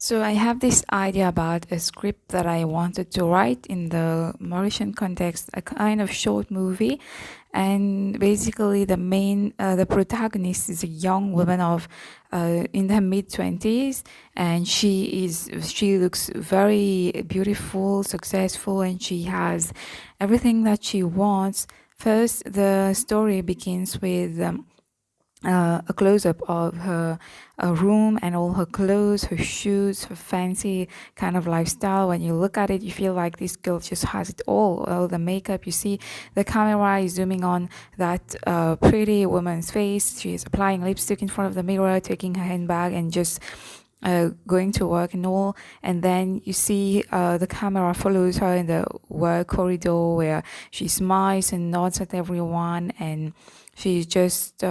So I have this idea about a script that I wanted to write in the Mauritian context, a kind of short movie. And basically the protagonist is a young woman of in her mid-20s, and she looks very beautiful, successful, and she has everything that she wants. First, the story begins with a close-up of her room and all her clothes, her shoes, her fancy kind of lifestyle. When you look at it, you feel like this girl just has it all the makeup. You see the camera is zooming on that pretty woman's face. She is applying lipstick in front of the mirror, taking her handbag, and just going to work and all. And then you see the camera follows her in the work corridor where she smiles and nods at everyone, and she's just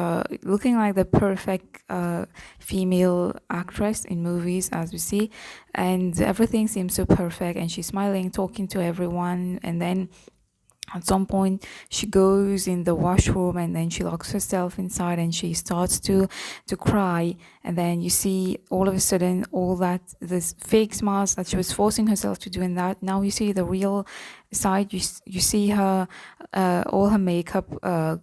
looking like the perfect female actress in movies, as we see. And everything seems so perfect, and she's smiling, talking to everyone. And then at some point she goes in the washroom, and then she locks herself inside, and she starts to cry. And then you see all of a sudden all that this fake smiles that she was forcing herself to do, in that now you see the real side. You see her all her makeup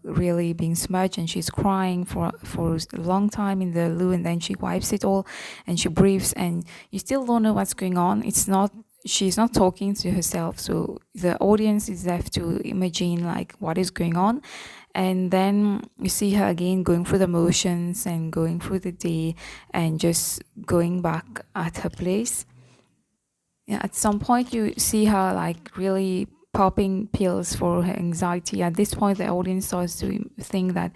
really being smudged, and she's crying for a long time in the loo, and then she wipes it all and she breathes, and you still don't know what's going on. She's not talking to herself, so the audience is left to imagine like what is going on. And then you see her again going through the motions and going through the day and just going back at her place. Yeah, at some point you see her like really popping pills for her anxiety. At this point, the audience starts to think that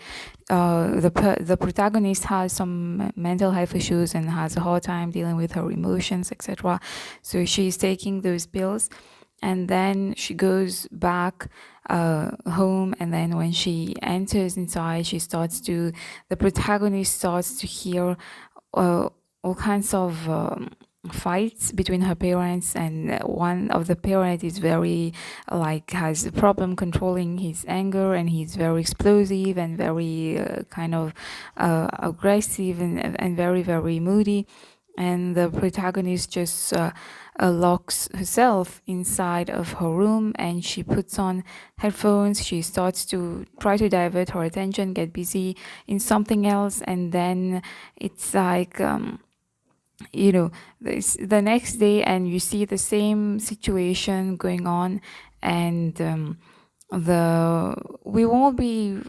the protagonist has some mental health issues and has a hard time dealing with her emotions, etc. So she's taking those pills, and then she goes back home. And then when she enters inside, the protagonist starts to hear all kinds of fights between her parents, and one of the parents is very has a problem controlling his anger, and he's very explosive and very kind of aggressive and very, very moody. And the protagonist just locks herself inside of her room, and she puts on headphones. She starts to try to divert her attention, get busy in something else. And then it's like the next day, and you see the same situation going on. And there won't be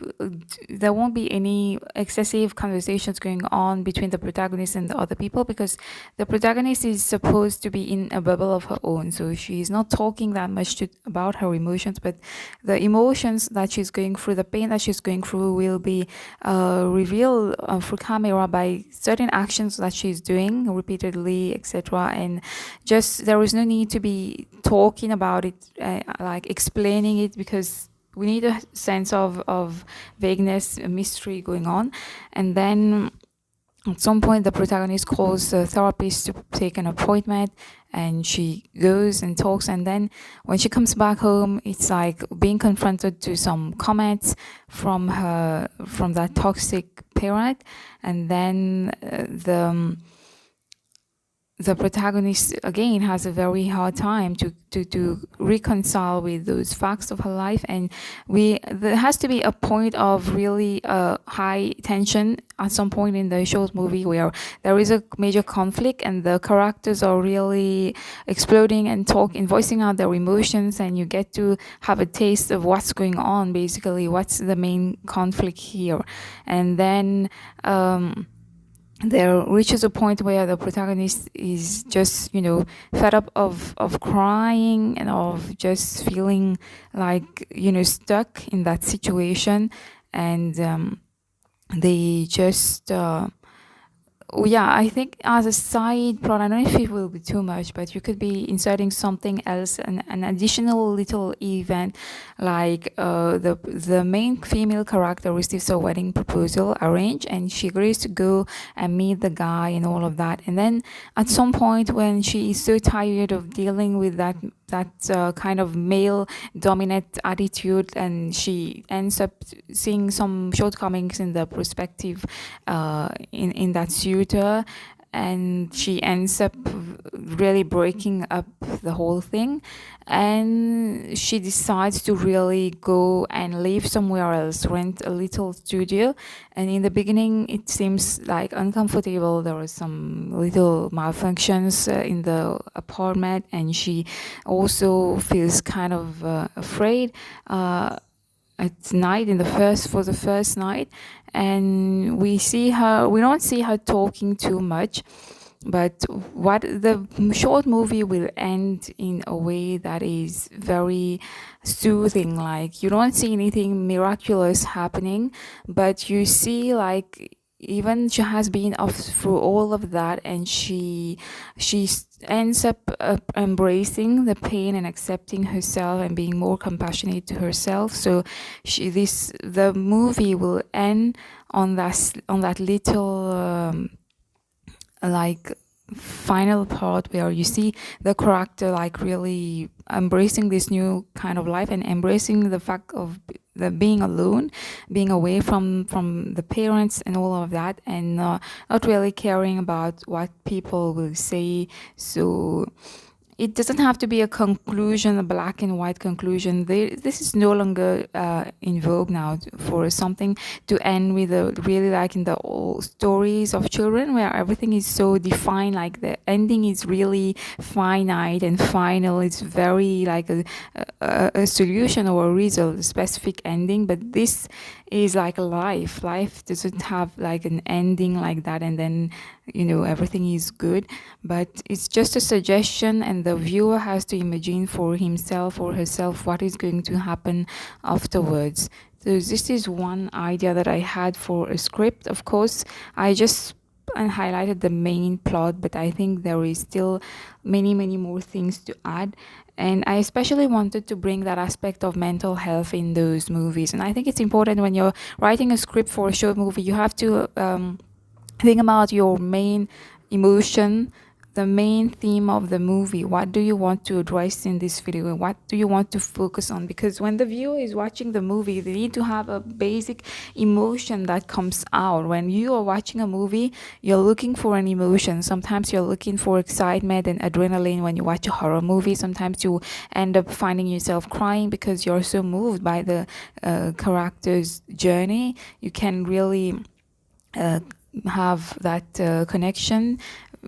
any excessive conversations going on between the protagonist and the other people, because the protagonist is supposed to be in a bubble of her own, so she's not talking that much about her emotions. But the emotions that she's going through, the pain that she's going through, will be revealed through camera by certain actions that she's doing repeatedly, etc. And just there is no need to be talking about it, like explaining it, because we need a sense of vagueness, a mystery going on. And then at some point the protagonist calls the therapist to take an appointment, and she goes and talks. And then when she comes back home, it's like being confronted to some comments from that toxic parent. And then the protagonist again has a very hard time to reconcile with those facts of her life. And there has to be a point of really high tension at some point in the short movie where there is a major conflict, and the characters are really exploding and voicing out their emotions, and you get to have a taste of what's going on, basically what's the main conflict here. And then there reaches a point where the protagonist is just, fed up of crying and of just feeling like, stuck in that situation. And they just I think as a side plot, I don't know if it will be too much, but you could be inserting something else, an additional little event, like the main female character receives a wedding proposal arranged, and she agrees to go and meet the guy and all of that. And then at some point, when she is so tired of dealing with that kind of male dominant attitude, and she ends up seeing some shortcomings in the perspective in that suitor, and she ends up really breaking up the whole thing, and she decides to really go and live somewhere else, rent a little studio. And in the beginning it seems like uncomfortable. There were some little malfunctions in the apartment, and she also feels kind of afraid at night in the first night. And we don't see her talking too much, but what the short movie will end in a way that is very soothing. Like, you don't see anything miraculous happening, but you see, like, even she has been off through all of that, and she ends up embracing the pain and accepting herself and being more compassionate to herself. So the movie will end on that little like final part where you see the character like really embracing this new kind of life and embracing the fact of the being alone, being away from the parents and all of that, and not really caring about what people will say. So it doesn't have to be a conclusion, a black and white conclusion. This is no longer in vogue now for something to end with really like in the old stories of children where everything is so defined, like the ending is really finite and final. It's very like a solution or a result, a specific ending. But this is like a life. Life doesn't have like an ending like that and then everything is good, but it's just a suggestion, and the viewer has to imagine for himself or herself what is going to happen afterwards. So this is one idea that I had for a script. Of course, I just highlighted the main plot, but I think there is still many more things to add. And I especially wanted to bring that aspect of mental health in those movies. And I think it's important when you're writing a script for a short movie, you have to think about your main emotion, the main theme of the movie. What do you want to address in this video? What do you want to focus on? Because when the viewer is watching the movie, they need to have a basic emotion that comes out. When you are watching a movie, you're looking for an emotion. Sometimes you're looking for excitement and adrenaline when you watch a horror movie. Sometimes you end up finding yourself crying because you're so moved by the character's journey. You can really have that connection.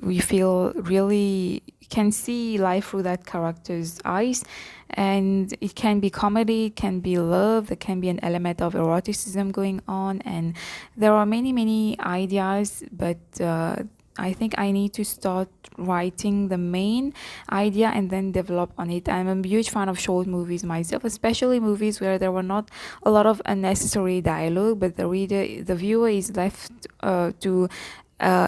We feel really can see life through that character's eyes, and it can be comedy, it can be love, there can be an element of eroticism going on, and there are many ideas. But I think I need to start writing the main idea and then develop on it. I'm a huge fan of short movies myself, especially movies where there were not a lot of unnecessary dialogue, but the viewer is left to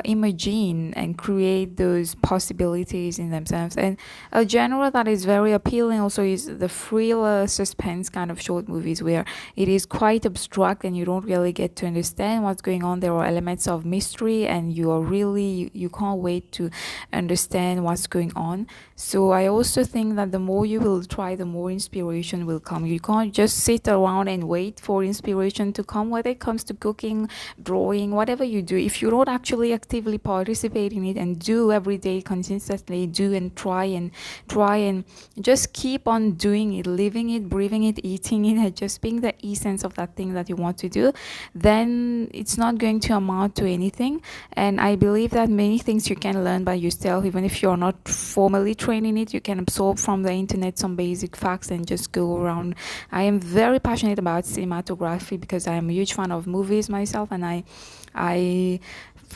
imagine and create those possibilities in themselves. And a genre that is very appealing also is the thriller suspense kind of short movies, where it is quite abstract and you don't really get to understand what's going on. There are elements of mystery and you can't wait to understand what's going on. So I also think that the more you will try, the more inspiration will come. You can't just sit around and wait for inspiration to come, whether it comes to cooking, drawing, whatever you do. If you don't actually actively participate in it and do every day consistently, do and try and just keep on doing it, living it, breathing it, eating it, and just being the essence of that thing that you want to do, then it's not going to amount to anything. And I believe that many things you can learn by yourself, even if you're not formally trained in it. You can absorb from the internet some basic facts and just go around. I am very passionate about cinematography because I am a huge fan of movies myself, and I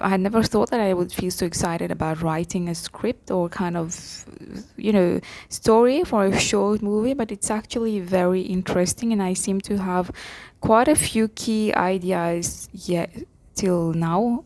had never thought that I would feel so excited about writing a script or kind of, story for a short movie, but it's actually very interesting, and I seem to have quite a few key ideas yet till now.